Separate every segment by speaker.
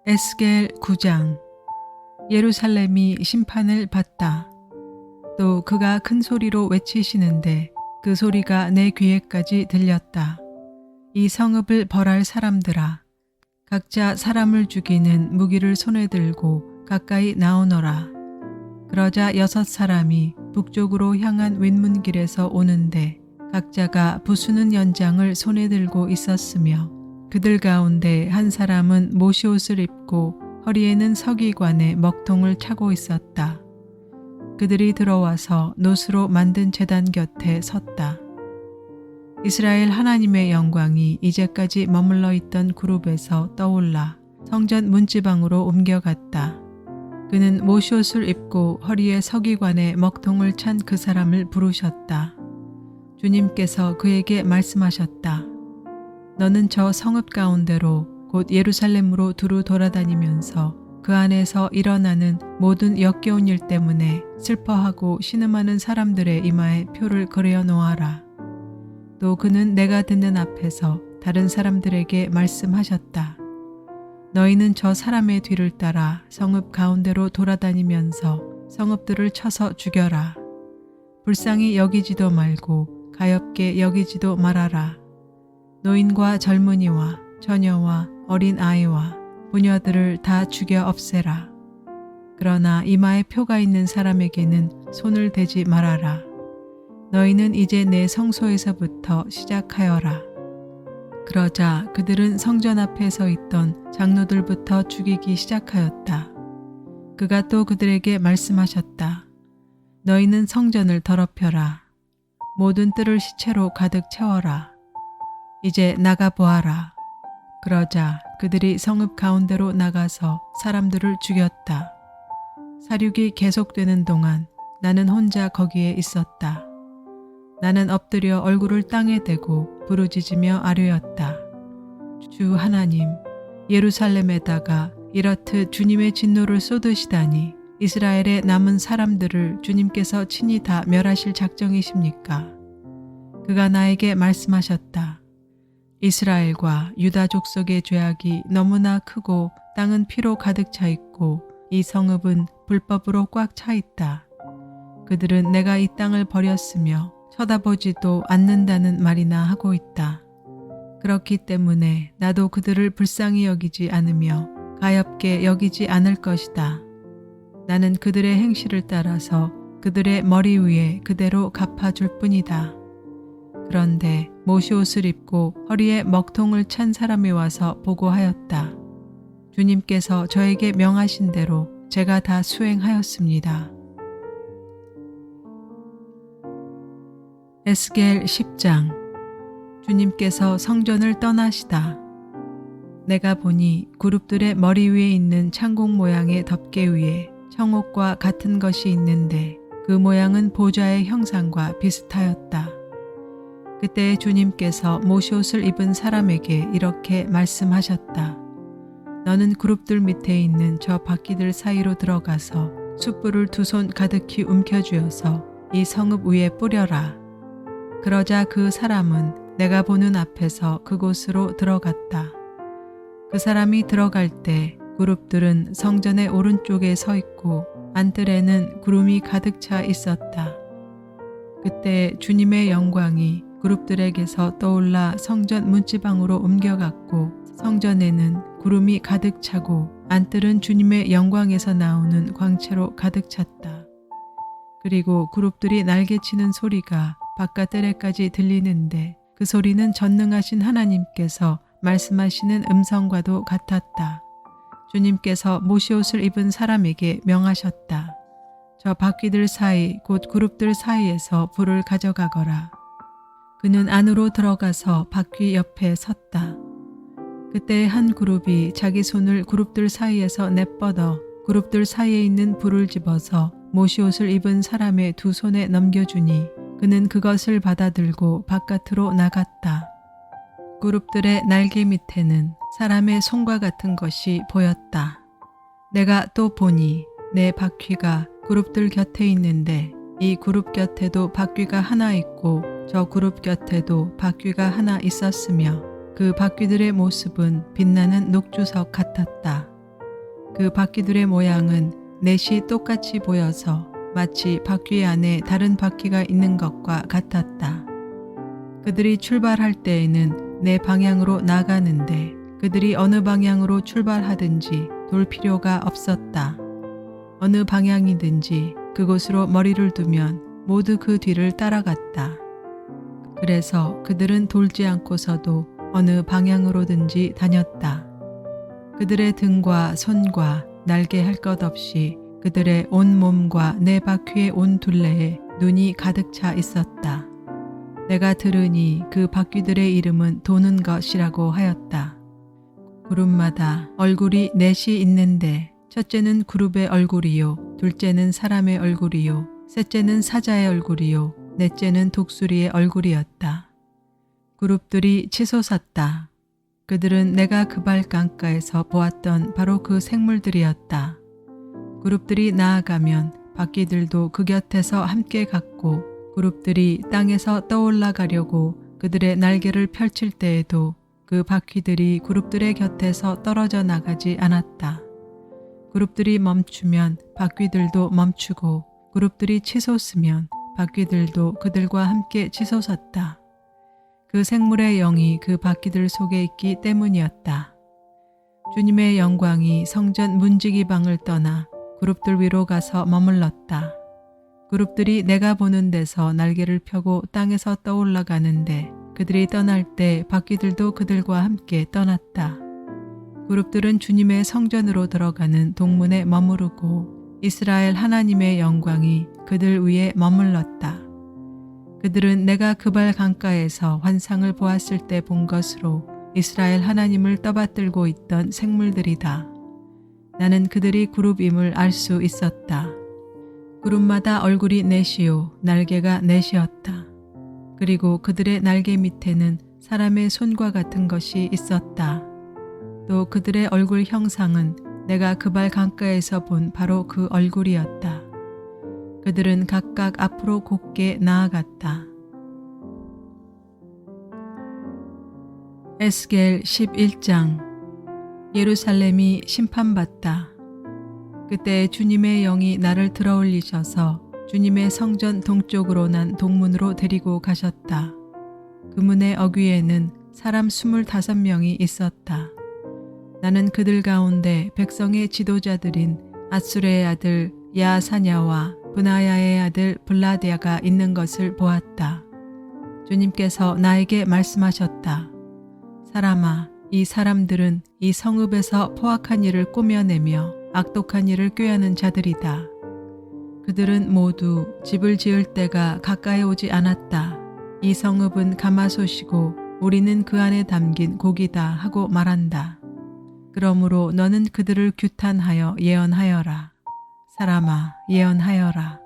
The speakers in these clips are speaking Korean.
Speaker 1: 에스겔 9장. 예루살렘이 심판을 받다. 또 그가 큰 소리로 외치시는데 그 소리가 내 귀에까지 들렸다. 이 성읍을 벌할 사람들아, 각자 사람을 죽이는 무기를 손에 들고 가까이 나오너라. 그러자 6사람이 북쪽으로 향한 윗문길에서 오는데 각자가 부수는 연장을 손에 들고 있었으며, 그들 가운데 한 사람은 모시옷을 입고 허리에는 서기관의 먹통을 차고 있었다. 그들이 들어와서 노수로 만든 제단 곁에 섰다. 이스라엘 하나님의 영광이 이제까지 머물러 있던 그룹에서 떠올라 성전 문지방으로 옮겨갔다. 그는 모시옷을 입고 허리에 서기관의 먹통을 찬 그 사람을 부르셨다. 주님께서 그에게 말씀하셨다. 너는 저 성읍 가운데로 곧 예루살렘으로 두루 돌아다니면서 그 안에서 일어나는 모든 역겨운 일 때문에 슬퍼하고 신음하는 사람들의 이마에 표를 그려 놓아라. 또 그는 내가 듣는 앞에서 다른 사람들에게 말씀하셨다. 너희는 저 사람의 뒤를 따라 성읍 가운데로 돌아다니면서 성읍들을 쳐서 죽여라. 불쌍히 여기지도 말고 가엾게 여기지도 말아라. 노인과 젊은이와 처녀와 어린 아이와 부녀들을 다 죽여 없애라. 그러나 이마에 표가 있는 사람에게는 손을 대지 말아라. 너희는 이제 내 성소에서부터 시작하여라. 그러자 그들은 성전 앞에 서 있던 장로들부터 죽이기 시작하였다. 그가 또 그들에게 말씀하셨다. 너희는 성전을 더럽혀라. 모든 뜰을 시체로 가득 채워라. 이제 나가보아라. 그러자 그들이 성읍 가운데로 나가서 사람들을 죽였다. 사륙이 계속되는 동안 나는 혼자 거기에 있었다. 나는 엎드려 얼굴을 땅에 대고 부르짖으며 아뢰었다. 주 하나님, 예루살렘에다가 이렇듯 주님의 진노를 쏟으시다니 이스라엘의 남은 사람들을 주님께서 친히 다 멸하실 작정이십니까? 그가 나에게 말씀하셨다. 이스라엘과 유다 족속의 죄악이 너무나 크고 땅은 피로 가득 차 있고 이 성읍은 불법으로 꽉 차 있다. 그들은 내가 이 땅을 버렸으며 쳐다보지도 않는다는 말이나 하고 있다. 그렇기 때문에 나도 그들을 불쌍히 여기지 않으며 가엾게 여기지 않을 것이다. 나는 그들의 행실을 따라서 그들의 머리 위에 그대로 갚아줄 뿐이다. 그런데 모시옷을 입고 허리에 먹통을 찬 사람이 와서 보고하였다. 주님께서 저에게 명하신 대로 제가 다 수행하였습니다. 에스겔 10장. 주님께서 성전을 떠나시다. 내가 보니 그룹들의 머리 위에 있는 창공 모양의 덮개 위에 청옥과 같은 것이 있는데 그 모양은 보좌의 형상과 비슷하였다. 그때 주님께서 모시옷을 입은 사람에게 이렇게 말씀하셨다. 너는 그룹들 밑에 있는 저 바퀴들 사이로 들어가서 숯불을 2손 가득히 움켜쥐어서 이 성읍 위에 뿌려라. 그러자 그 사람은 내가 보는 앞에서 그곳으로 들어갔다. 그 사람이 들어갈 때 그룹들은 성전의 오른쪽에 서 있고 안뜰에는 구름이 가득 차 있었다. 그때 주님의 영광이 그룹들에게서 떠올라 성전 문지방으로 옮겨갔고 성전에는 구름이 가득 차고 안뜰은 주님의 영광에서 나오는 광채로 가득 찼다. 그리고 그룹들이 날개치는 소리가 바깥 뜰에까지 들리는데 그 소리는 전능하신 하나님께서 말씀하시는 음성과도 같았다. 주님께서 모시옷을 입은 사람에게 명하셨다. 저 바퀴들 사이 곧 그룹들 사이에서 불을 가져가거라. 그는 안으로 들어가서 바퀴 옆에 섰다. 그때 한 그룹이 자기 손을 그룹들 사이에서 내뻗어 그룹들 사이에 있는 불을 집어서 모시옷을 입은 사람의 2손에 넘겨주니 그는 그것을 받아들고 바깥으로 나갔다. 그룹들의 날개 밑에는 사람의 손과 같은 것이 보였다. 내가 또 보니 내 바퀴가 그룹들 곁에 있는데 이 그룹 곁에도 바퀴가 하나 있고 저 그룹 곁에도 바퀴가 하나 있었으며 그 바퀴들의 모습은 빛나는 녹주석 같았다. 그 바퀴들의 모양은 넷이 똑같이 보여서 마치 바퀴 안에 다른 바퀴가 있는 것과 같았다. 그들이 출발할 때에는 내 방향으로 나가는데 그들이 어느 방향으로 출발하든지 돌 필요가 없었다. 어느 방향이든지 그곳으로 머리를 두면 모두 그 뒤를 따라갔다. 그래서 그들은 돌지 않고서도 어느 방향으로든지 다녔다. 그들의 등과 손과 날개 할 것 없이 그들의 온 몸과 네 바퀴의 온 둘레에 눈이 가득 차 있었다. 내가 들으니 그 바퀴들의 이름은 도는 것이라고 하였다. 그룹마다 얼굴이 넷이 있는데 첫째는 그룹의 얼굴이요, 둘째는 사람의 얼굴이요, 셋째는 사자의 얼굴이요, 넷째는 독수리의 얼굴이었다. 그룹들이 치솟았다. 그들은 내가 그발 강가에서 보았던 바로 그 생물들이었다. 그룹들이 나아가면 바퀴들도 그 곁에서 함께 갔고 그룹들이 땅에서 떠올라 가려고 그들의 날개를 펼칠 때에도 그 바퀴들이 그룹들의 곁에서 떨어져 나가지 않았다. 그룹들이 멈추면 바퀴들도 멈추고 그룹들이 치솟으면 바퀴들도 그들과 함께 치솟았다. 그 생물의 영이 그 바퀴들 속에 있기 때문이었다. 주님의 영광이 성전 문지기 방을 떠나 그룹들 위로 가서 머물렀다. 그룹들이 내가 보는 데서 날개를 펴고 땅에서 떠올라 가는데 그들이 떠날 때 바퀴들도 그들과 함께 떠났다. 그룹들은 주님의 성전으로 들어가는 동문에 머무르고 이스라엘 하나님의 영광이 그들 위에 머물렀다. 그들은 내가 그발 강가에서 환상을 보았을 때 본 것으로 이스라엘 하나님을 떠받들고 있던 생물들이다. 나는 그들이 그룹임을 알 수 있었다. 그룹마다 얼굴이 넷이요, 날개가 넷이었다. 그리고 그들의 날개 밑에는 사람의 손과 같은 것이 있었다. 또 그들의 얼굴 형상은 내가 그발 강가에서 본 바로 그 얼굴이었다. 그들은 각각 앞으로 곧게 나아갔다. 에스겔 11장. 예루살렘이 심판받다. 그때 주님의 영이 나를 들어올리셔서 주님의 성전 동쪽으로 난 동문으로 데리고 가셨다. 그 문의 어귀에는 사람 25명이 있었다. 나는 그들 가운데 백성의 지도자들인 아수레의 아들 야사냐와 브나야의 아들 블라디아가 있는 것을 보았다. 주님께서 나에게 말씀하셨다. 사람아, 이 사람들은 이 성읍에서 포악한 일을 꾸며내며 악독한 일을 꾀하는 자들이다. 그들은 모두 집을 지을 때가 가까이 오지 않았다. 이 성읍은 가마솥이고 우리는 그 안에 담긴 고기다 하고 말한다. 그러므로 너는 그들을 규탄하여 예언하여라. 사람아, 예언하여라.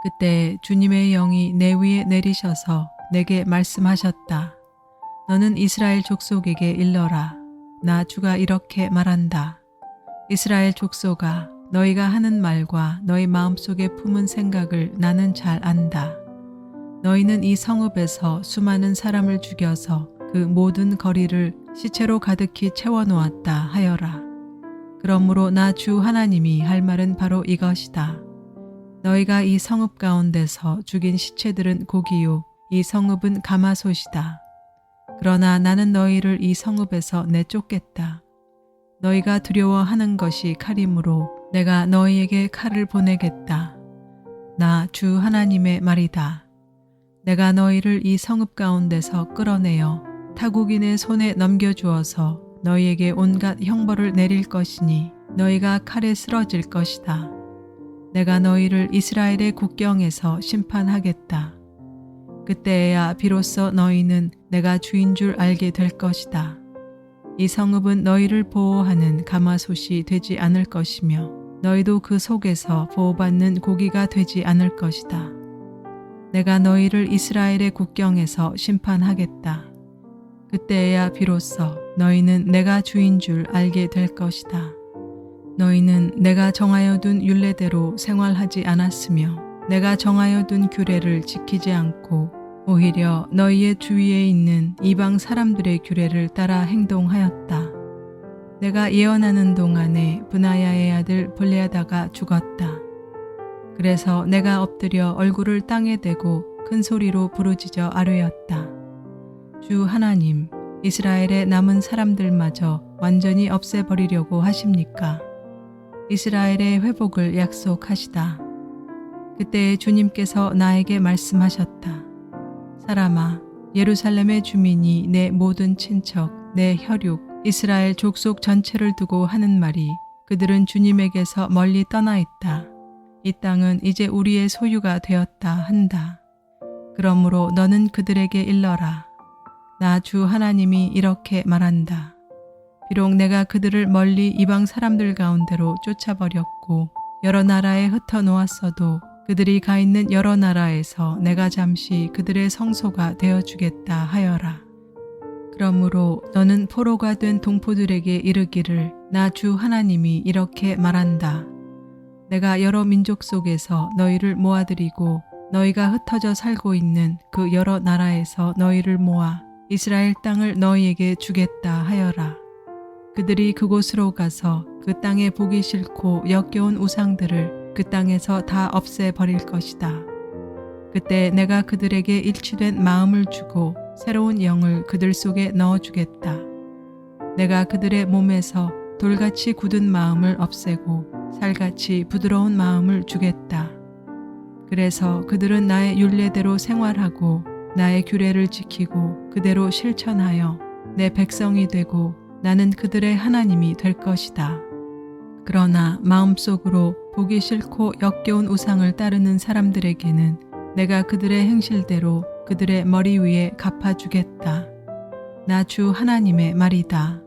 Speaker 1: 그때 주님의 영이 내 위에 내리셔서 내게 말씀하셨다. 너는 이스라엘 족속에게 일러라. 나 주가 이렇게 말한다. 이스라엘 족속아, 너희가 하는 말과 너희 마음속에 품은 생각을 나는 잘 안다. 너희는 이 성읍에서 수많은 사람을 죽여서 그 모든 거리를 시체로 가득히 채워놓았다 하여라. 그러므로 나 주 하나님이 할 말은 바로 이것이다. 너희가 이 성읍 가운데서 죽인 시체들은 고기요, 이 성읍은 가마솥이다. 그러나 나는 너희를 이 성읍에서 내쫓겠다. 너희가 두려워하는 것이 칼이므로 내가 너희에게 칼을 보내겠다. 나 주 하나님의 말이다. 내가 너희를 이 성읍 가운데서 끌어내어 타국인의 손에 넘겨주어서 너희에게 온갖 형벌을 내릴 것이니 너희가 칼에 쓰러질 것이다. 내가 너희를 이스라엘의 국경에서 심판하겠다. 그때에야 비로소 너희는 내가 주인 줄 알게 될 것이다. 이 성읍은 너희를 보호하는 가마솥이 되지 않을 것이며 너희도 그 속에서 보호받는 고기가 되지 않을 것이다. 내가 너희를 이스라엘의 국경에서 심판하겠다. 그때에야 비로소 너희는 내가 주인 줄 알게 될 것이다. 너희는 내가 정하여 둔 율례대로 생활하지 않았으며 내가 정하여 둔 규례를 지키지 않고 오히려 너희의 주위에 있는 이방 사람들의 규례를 따라 행동하였다. 내가 예언하는 동안에 브나야의 아들 블레아다가 죽었다. 그래서 내가 엎드려 얼굴을 땅에 대고 큰 소리로 부르짖어 아뢰었다. 주 하나님, 이스라엘의 남은 사람들마저 완전히 없애버리려고 하십니까? 이스라엘의 회복을 약속하시다. 그때 주님께서 나에게 말씀하셨다. 사람아, 예루살렘의 주민이 내 모든 친척, 내 혈육, 이스라엘 족속 전체를 두고 하는 말이 그들은 주님에게서 멀리 떠나 있다. 이 땅은 이제 우리의 소유가 되었다 한다. 그러므로 너는 그들에게 일러라. 나 주 하나님이 이렇게 말한다. 비록 내가 그들을 멀리 이방 사람들 가운데로 쫓아버렸고 여러 나라에 흩어 놓았어도 그들이 가 있는 여러 나라에서 내가 잠시 그들의 성소가 되어주겠다 하여라. 그러므로 너는 포로가 된 동포들에게 이르기를 나 주 하나님이 이렇게 말한다. 내가 여러 민족 속에서 너희를 모아들이고 너희가 흩어져 살고 있는 그 여러 나라에서 너희를 모아 이스라엘 땅을 너희에게 주겠다 하여라. 그들이 그곳으로 가서 그 땅에 보기 싫고 역겨운 우상들을 그 땅에서 다 없애버릴 것이다. 그때 내가 그들에게 일치된 마음을 주고 새로운 영을 그들 속에 넣어주겠다. 내가 그들의 몸에서 돌같이 굳은 마음을 없애고 살같이 부드러운 마음을 주겠다. 그래서 그들은 나의 율례대로 생활하고 나의 규례를 지키고 그대로 실천하여 내 백성이 되고 나는 그들의 하나님이 될 것이다. 그러나 마음속으로 보기 싫고 역겨운 우상을 따르는 사람들에게는 내가 그들의 행실대로 그들의 머리 위에 갚아주겠다. 나 주 하나님의 말이다.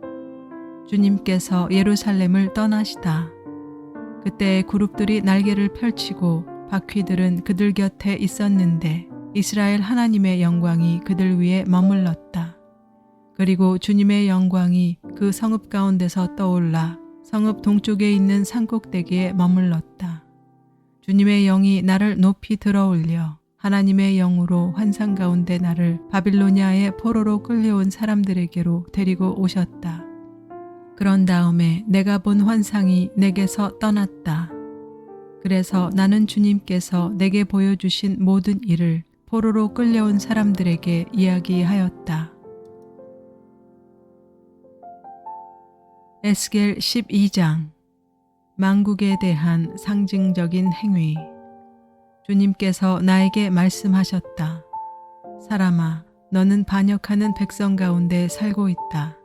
Speaker 1: 주님께서 예루살렘을 떠나시다. 그때 그룹들이 날개를 펼치고 바퀴들은 그들 곁에 있었는데 이스라엘 하나님의 영광이 그들 위에 머물렀다. 그리고 주님의 영광이 그 성읍 가운데서 떠올라 성읍 동쪽에 있는 산꼭대기에 머물렀다. 주님의 영이 나를 높이 들어올려 하나님의 영으로 환상 가운데 나를 바빌로니아의 포로로 끌려온 사람들에게로 데리고 오셨다. 그런 다음에 내가 본 환상이 내게서 떠났다. 그래서 나는 주님께서 내게 보여주신 모든 일을 포로로 끌려온 사람들에게 이야기하였다. 에스겔 12장 만국에 대한 상징적인 행위. 주님께서 나에게 말씀하셨다. 사람아, 너는 반역하는 백성 가운데 살고 있다.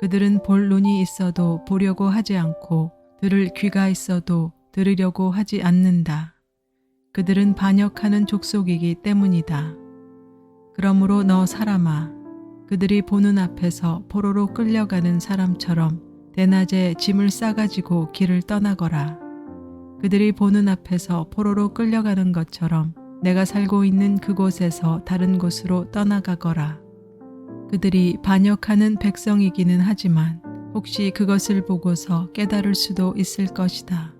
Speaker 1: 그들은 볼 눈이 있어도 보려고 하지 않고 들을 귀가 있어도 들으려고 하지 않는다. 그들은 반역하는 족속이기 때문이다. 그러므로 너 사람아, 그들이 보는 앞에서 포로로 끌려가는 사람처럼 대낮에 짐을 싸가지고 길을 떠나거라. 그들이 보는 앞에서 포로로 끌려가는 것처럼 내가 살고 있는 그곳에서 다른 곳으로 떠나가거라. 그들이 반역하는 백성이기는 하지만 혹시 그것을 보고서 깨달을 수도 있을 것이다.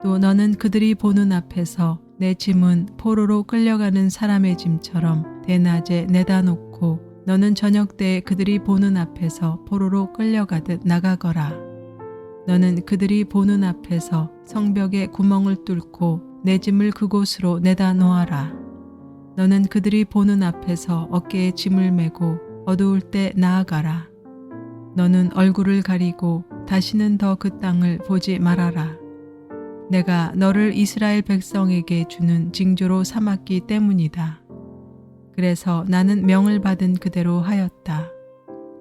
Speaker 1: 또 너는 그들이 보는 앞에서 내 짐은 포로로 끌려가는 사람의 짐처럼 대낮에 내다 놓고 너는 저녁 때 그들이 보는 앞에서 포로로 끌려가듯 나가거라. 너는 그들이 보는 앞에서 성벽에 구멍을 뚫고 내 짐을 그곳으로 내다 놓아라. 너는 그들이 보는 앞에서 어깨에 짐을 메고 어두울 때 나아가라. 너는 얼굴을 가리고 다시는 더 그 땅을 보지 말아라. 내가 너를 이스라엘 백성에게 주는 징조로 삼았기 때문이다. 그래서 나는 명을 받은 그대로 하였다.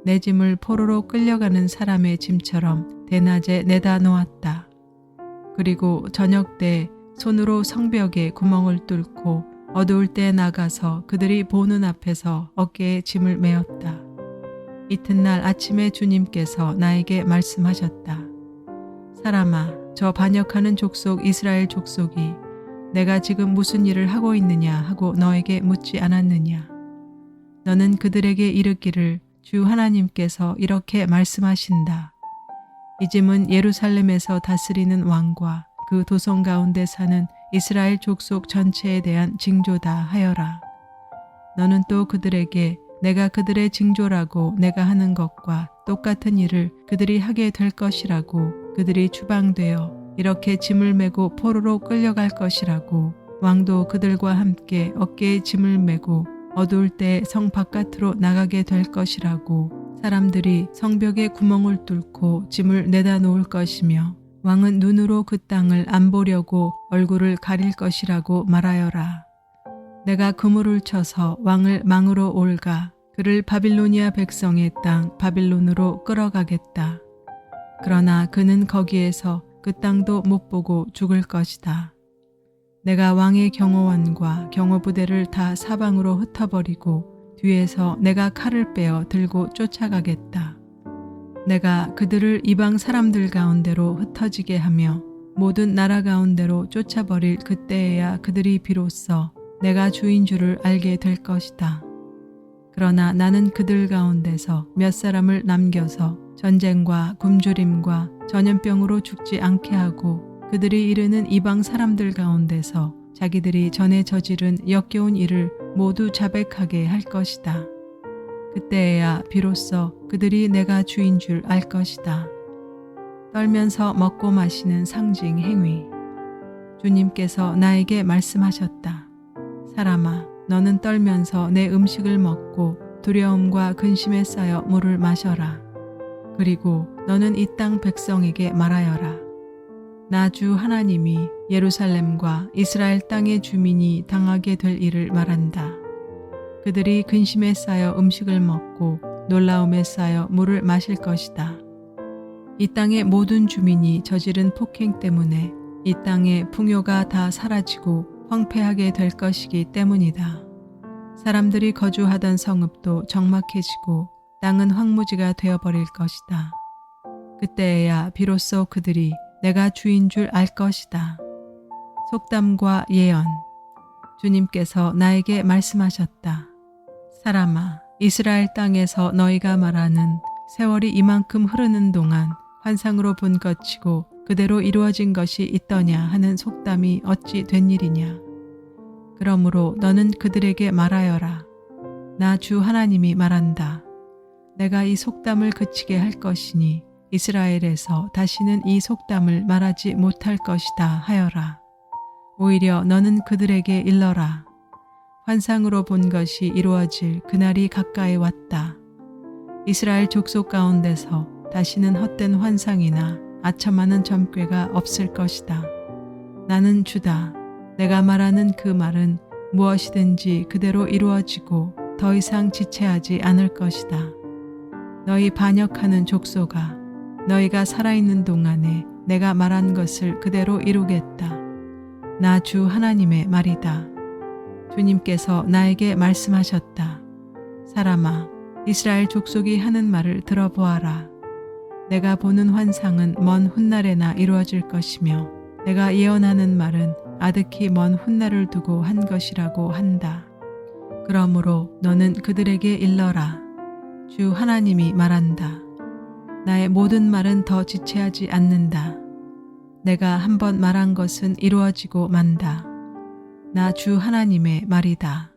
Speaker 1: 내 짐을 포로로 끌려가는 사람의 짐처럼 대낮에 내다 놓았다. 그리고 저녁 때 손으로 성벽에 구멍을 뚫고 어두울 때 나가서 그들이 보는 앞에서 어깨에 짐을 메었다. 이튿날 아침에 주님께서 나에게 말씀하셨다. 사람아, 저 반역하는 족속 이스라엘 족속이 내가 지금 무슨 일을 하고 있느냐 하고 너에게 묻지 않았느냐. 너는 그들에게 이르기를 주 하나님께서 이렇게 말씀하신다. 이 짐은 예루살렘에서 다스리는 왕과 그 도성 가운데 사는 이스라엘 족속 전체에 대한 징조다 하여라. 너는 또 그들에게 내가 그들의 징조라고 내가 하는 것과 똑같은 일을 그들이 하게 될 것이라고 그들이 추방되어 이렇게 짐을 메고 포로로 끌려갈 것이라고 왕도 그들과 함께 어깨에 짐을 메고 어두울 때 성 바깥으로 나가게 될 것이라고 사람들이 성벽에 구멍을 뚫고 짐을 내다 놓을 것이며 왕은 눈으로 그 땅을 안 보려고 얼굴을 가릴 것이라고 말하여라. 내가 그물을 쳐서 왕을 망으로 올가 그를 바빌로니아 백성의 땅 바빌론으로 끌어가겠다. 그러나 그는 거기에서 그 땅도 못 보고 죽을 것이다. 내가 왕의 경호원과 경호부대를 다 사방으로 흩어버리고 뒤에서 내가 칼을 빼어 들고 쫓아가겠다. 내가 그들을 이방 사람들 가운데로 흩어지게 하며 모든 나라 가운데로 쫓아버릴 그때에야 그들이 비로소 내가 주인 줄을 알게 될 것이다. 그러나 나는 그들 가운데서 몇 사람을 남겨서 전쟁과 굶주림과 전염병으로 죽지 않게 하고 그들이 이르는 이방 사람들 가운데서 자기들이 전에 저지른 역겨운 일을 모두 자백하게 할 것이다. 그때에야 비로소 그들이 내가 주인 줄 알 것이다. 떨면서 먹고 마시는 상징 행위. 주님께서 나에게 말씀하셨다. 사람아, 너는 떨면서 내 음식을 먹고 두려움과 근심에 쌓여 물을 마셔라. 그리고 너는 이 땅 백성에게 말하여라. 나 주 하나님이 예루살렘과 이스라엘 땅의 주민이 당하게 될 일을 말한다. 그들이 근심에 쌓여 음식을 먹고 놀라움에 쌓여 물을 마실 것이다. 이 땅의 모든 주민이 저지른 폭행 때문에 이 땅의 풍요가 다 사라지고 황폐하게 될 것이기 때문이다. 사람들이 거주하던 성읍도 적막해지고 땅은 황무지가 되어버릴 것이다. 그때에야 비로소 그들이 내가 주인 줄 알 것이다. 속담과 예언. 주님께서 나에게 말씀하셨다. 사람아, 이스라엘 땅에서 너희가 말하는 세월이 이만큼 흐르는 동안 환상으로 본 것이고 그대로 이루어진 것이 있더냐 하는 속담이 어찌 된 일이냐. 그러므로 너는 그들에게 말하여라. 나 주 하나님이 말한다. 내가 이 속담을 그치게 할 것이니 이스라엘에서 다시는 이 속담을 말하지 못할 것이다 하여라. 오히려 너는 그들에게 일러라. 환상으로 본 것이 이루어질 그날이 가까이 왔다. 이스라엘 족속 가운데서 다시는 헛된 환상이나 아첨하는 점괘가 없을 것이다. 나는 주다. 내가 말하는 그 말은 무엇이든지 그대로 이루어지고 더 이상 지체하지 않을 것이다. 너희 반역하는 족속아, 너희가 살아있는 동안에 내가 말한 것을 그대로 이루겠다. 나 주 하나님의 말이다. 주님께서 나에게 말씀하셨다. 사람아, 이스라엘 족속이 하는 말을 들어보아라. 내가 보는 환상은 먼 훗날에나 이루어질 것이며 내가 예언하는 말은 아득히 먼 훗날을 두고 한 것이라고 한다. 그러므로 너는 그들에게 일러라. 주 하나님이 말한다. 나의 모든 말은 더 지체하지 않는다. 내가 한번 말한 것은 이루어지고 만다. 나 주 하나님의 말이다.